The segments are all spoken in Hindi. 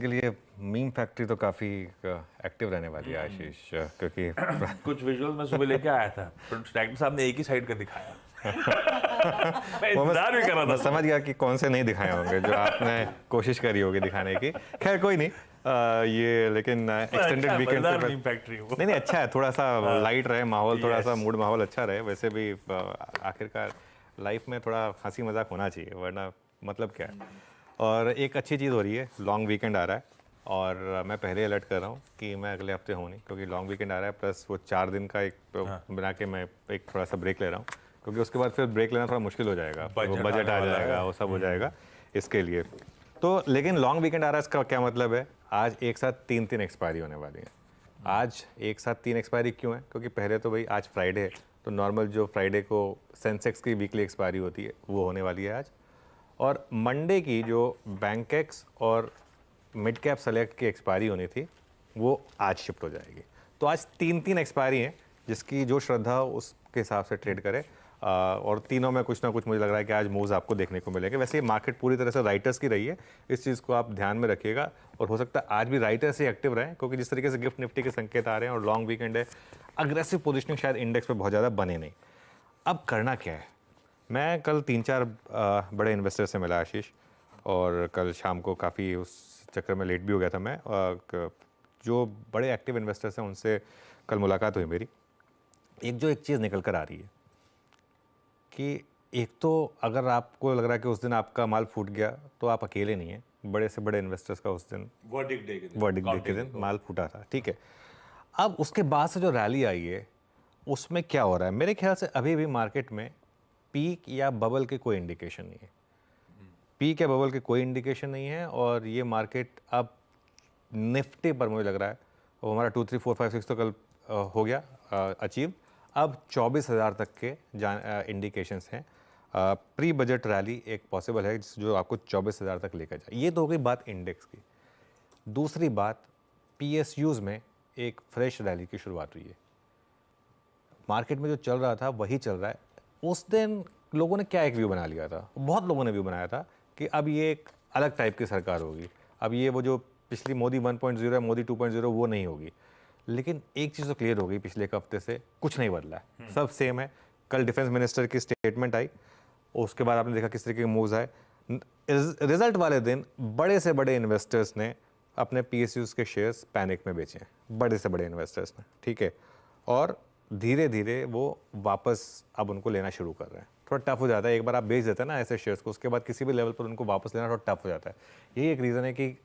के लिए मीम फैक्ट्री तो काफ़ी एक्टिव रहने वाली है आशीष, क्योंकि कुछ विजुअल मैं सुबह लेके आया था, डायरेक्टर साहब ने एक ही साइड का दिखाया। मैं वो इंतजार भी कर रहा मैं था। समझ गया कि कौन से नहीं दिखाए होंगे जो आपने कोशिश करी होगी दिखाने की। खैर कोई नहीं, ये लेकिन एक्सटेंडेड अच्छा, वीकेंड से मजेदार मीम फैक्ट्री वो। नहीं अच्छा है, थोड़ा सा लाइट रहे माहौल, थोड़ा सा Yes. मूड माहौल अच्छा रहे। वैसे भी आखिरकार लाइफ में थोड़ा हंसी मजाक होना चाहिए, वरना मतलब क्या है। और एक अच्छी चीज़ हो रही है, लॉन्ग वीकेंड आ रहा है और मैं पहले अलर्ट कर रहा हूँ कि मैं अगले हफ्ते हूँ नहीं, क्योंकि लॉन्ग वीकेंड आ रहा है प्लस वो 4 दिन का एक बना के मैं एक थोड़ा सा ब्रेक ले रहा हूँ, क्योंकि उसके बाद फिर ब्रेक लेना थोड़ा मुश्किल हो जाएगा, वो बजट आने आ वाला जाएगा, है। वो सब हो जाएगा इसके लिए। तो लेकिन लॉन्ग वीकेंड आ रहा है, इसका क्या मतलब है? आज एक साथ तीन एक्सपायरी होने वाली है। आज एक साथ 3 एक्सपायरी क्यों है? क्योंकि पहले तो भाई आज फ्राइडे है, तो नॉर्मल जो फ्राइडे को सेंसेक्स की वीकली एक्सपायरी होती है वो होने वाली है आज। और मंडे की जो बैंकेक्स और मिड कैप सेलेक्ट की एक्सपायरी होनी थी वो आज शिफ्ट हो जाएगी। तो आज तीन एक्सपायरी हैं, जिसकी जो श्रद्धा उसके हिसाब से ट्रेड करे। और तीनों में कुछ ना कुछ मुझे लग रहा है कि आज मूव्स आपको देखने को मिलेंगे। वैसे ये मार्केट पूरी तरह से राइटर्स की रही है, इस चीज़ को आप ध्यान में रखिएगा। और हो सकता है आज भी राइटर्स ही एक्टिव रहें, क्योंकि जिस तरीके से गिफ्ट निफ्टी के संकेत आ रहे हैं और लॉन्ग वीकेंड है, अग्रेसिव पोजिशनिंग शायद इंडेक्स पे बहुत ज़्यादा बने नहीं। अब करना क्या है? मैं कल 3-4 बड़े इन्वेस्टर से मिला आशीष, और कल शाम को काफ़ी उस चक्कर में लेट भी हो गया था मैं। जो बड़े एक्टिव इन्वेस्टर्स हैं उनसे कल मुलाकात हुई मेरी। एक चीज़ निकल कर आ रही है कि एक तो अगर आपको लग रहा है कि उस दिन आपका माल फूट गया, तो आप अकेले नहीं हैं। बड़े से बड़े इन्वेस्टर्स का उस दिन वर्डिक्ट डे के दिन माल फूटा था, ठीक है। अब उसके बाद से जो रैली आई है उसमें क्या हो रहा है? मेरे ख्याल से अभी भी मार्केट में पीक या बबल के कोई इंडिकेशन नहीं है। पीक या बबल के कोई इंडिकेशन नहीं है, और ये मार्केट अब निफ्टी पर मुझे लग रहा है वो हमारा 2 3 4 5 6 तो कल हो गया अचीव। अब 24,000 तक के इंडिकेशंस हैं। प्री बजट रैली एक पॉसिबल है जो आपको 24,000 तक लेकर जाए। ये तो हो गई बात इंडेक्स की। दूसरी बात, पीएसयूज में एक फ्रेश रैली की शुरुआत हुई है। मार्केट में जो चल रहा था वही चल रहा है। उस दिन लोगों ने क्या एक व्यू बना लिया था, बहुत लोगों ने व्यू बनाया था कि अब ये एक अलग टाइप की सरकार होगी, अब ये वो जो पिछली मोदी 1.0 है, मोदी 2.0 वो नहीं होगी। लेकिन एक चीज़ तो क्लियर हो गई, पिछले एक हफ्ते से कुछ नहीं बदला है, सब सेम है। कल डिफेंस मिनिस्टर की स्टेटमेंट आई, उसके बाद आपने देखा किस तरीके के मूव्स आए। रिजल्ट वाले दिन बड़े से बड़े इन्वेस्टर्स ने अपने पीएसयूज के शेयर्स पैनिक में बेचे हैं, बड़े से बड़े इन्वेस्टर्स ने, ठीक है। और धीरे धीरे वो वापस अब उनको लेना शुरू कर रहे हैं। थोड़ा टफ हो जाता है, एक बार आप बेच देते हैं ना ऐसे शेयर्स को, उसके बाद किसी भी लेवल पर उनको वापस लेना थोड़ा टफ हो जाता है। यही एक रीज़न है कि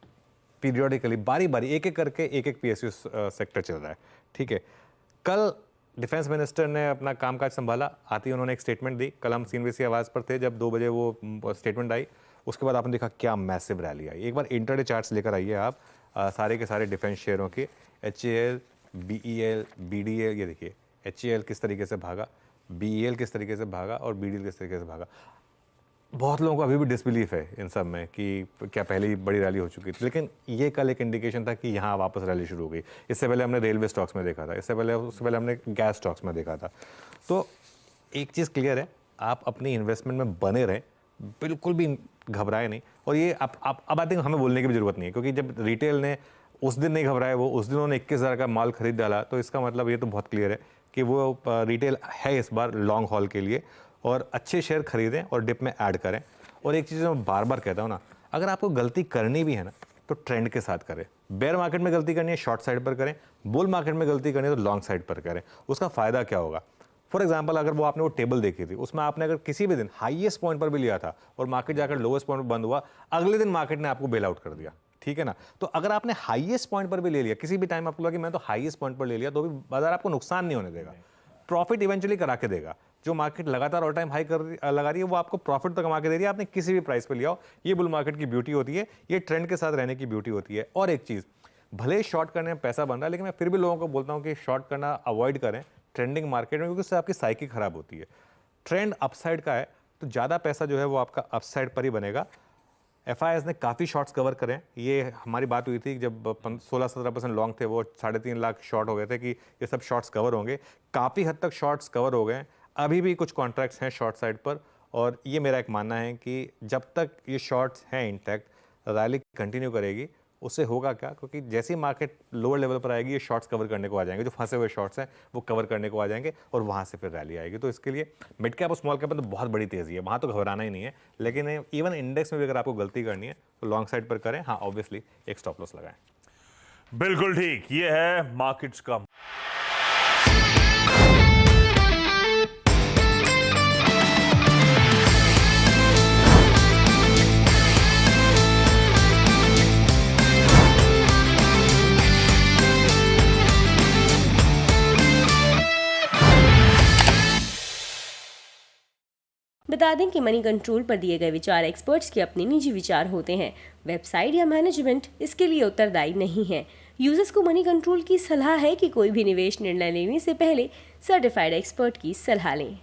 पीरियोडिकली बारी बारी एक एक करके एक पीएसयू सेक्टर चल रहा है, ठीक है। कल डिफेंस मिनिस्टर ने अपना कामकाज संभाला, आती उन्होंने एक स्टेटमेंट दी। कल हम सीएनबीसी आवाज़ पर थे जब 2 बजे वो स्टेटमेंट आई। उसके बाद आपने देखा क्या मैसिव रैली आई। एक बार इंटरडे चार्ट्स लेकर आइए आप, सारे के सारे डिफेंस शेयरों की, HAL, BEL, BDL, ये देखिए HAL किस तरीके से भागा, BEL किस तरीके से भागा और BDL किस तरीके से भागा। बहुत लोगों को अभी भी डिसबिलीफ है इन सब में कि क्या पहले ही बड़ी रैली हो चुकी थी, लेकिन ये कल एक इंडिकेशन था कि यहाँ वापस रैली शुरू हो गई। इससे पहले हमने रेलवे स्टॉक्स में देखा था, उससे पहले हमने गैस स्टॉक्स में देखा था। तो एक चीज़ क्लियर है, आप अपनी इन्वेस्टमेंट में बने रहें, बिल्कुल भी घबराए नहीं। और ये अब आई थिंक हमें बोलने की भी ज़रूरत नहीं है, क्योंकि जब रिटेल ने उस दिन नहीं घबराए, वो उस दिन उन्होंने 21,000 का माल खरीद डाला, तो इसका मतलब ये तो बहुत क्लियर है कि वो रिटेल है इस बार लॉन्ग हॉल के लिए। और अच्छे शेयर खरीदें और डिप में ऐड करें। और एक चीज़ मैं बार बार कहता हूँ ना, अगर आपको गलती करनी भी है ना तो ट्रेंड के साथ करें। बेयर मार्केट में गलती करनी है शॉर्ट साइड पर करें, बुल मार्केट में गलती करनी है तो लॉन्ग साइड पर करें। उसका फ़ायदा क्या होगा? फॉर एग्जाम्पल, अगर वो आपने वो टेबल देखी थी, उसमें आपने अगर किसी भी दिन हाईएस्ट पॉइंट पर भी लिया था और मार्केट जाकर लोएस्ट पॉइंट पर बंद हुआ, अगले दिन मार्केट ने आपको बेल आउट कर दिया, ठीक है ना। तो अगर आपने हाईएस्ट पॉइंट पर भी ले लिया, किसी भी टाइम आपको लगा कि मैं तो हाईएस्ट पॉइंट पर ले लिया, तो भी बाजार आपको नुकसान नहीं होने देगा, प्रॉफिट इवेंचुअली करा के देगा। जो मार्केट लगातार ऑल टाइम हाई लगा रही है, वो आपको प्रॉफिट तो कमा के दे रही है, आपने किसी भी प्राइस पे लिया हो। ये बुल मार्केट की ब्यूटी होती है, ये ट्रेंड के साथ रहने की ब्यूटी होती है। और एक चीज़, भले ही शॉर्ट करने में पैसा बन रहा है, लेकिन मैं फिर भी लोगों को बोलता हूँ कि शॉर्ट करना अवॉइड करें ट्रेंडिंग मार्केट में, क्योंकि उससे आपकी साइकिल खराब होती है। ट्रेंड अपसाइड का है तो ज़्यादा पैसा जो है वो आपका अपसाइड पर ही बनेगा। FIs ने काफ़ी शॉर्ट्स कवर करें। ये हमारी बात हुई थी जब 16-17% लॉन्ग थे, वो 3.5 लाख शॉर्ट हो गए थे कि ये सब शॉर्ट्स कवर होंगे। काफ़ी हद तक शॉर्ट्स कवर हो गए। अभी भी कुछ कॉन्ट्रैक्ट्स हैं शॉर्ट साइड पर, और ये मेरा एक मानना है कि जब तक ये शॉर्ट्स हैं इंटैक्ट, रैली कंटिन्यू करेगी उससे होगा क्या, क्योंकि जैसे ही मार्केट लोअर लेवल पर आएगी ये शॉर्ट्स कवर करने को आ जाएंगे, जो फंसे हुए शॉर्ट्स हैं वो कवर करने को आ जाएंगे और वहाँ से फिर रैली आएगी। तो इसके लिए मिड कैप और स्मॉल कैप में तो बहुत बड़ी तेज़ी है, वहाँ तो घबराना ही नहीं है। लेकिन इवन इंडेक्स में भी अगर आपको गलती करनी है तो लॉन्ग साइड पर करें, हाँ ऑब्वियसली एक स्टॉप लॉस लगाएं। बिल्कुल ठीक, ये है मार्केट्स का। बता दें कि मनी कंट्रोल पर दिए गए विचार एक्सपर्ट्स के अपने निजी विचार होते हैं। वेबसाइट या मैनेजमेंट इसके लिए उत्तरदायी नहीं है। यूजर्स को मनी कंट्रोल की सलाह है कि कोई भी निवेश निर्णय लेने से पहले सर्टिफाइड एक्सपर्ट की सलाह लें।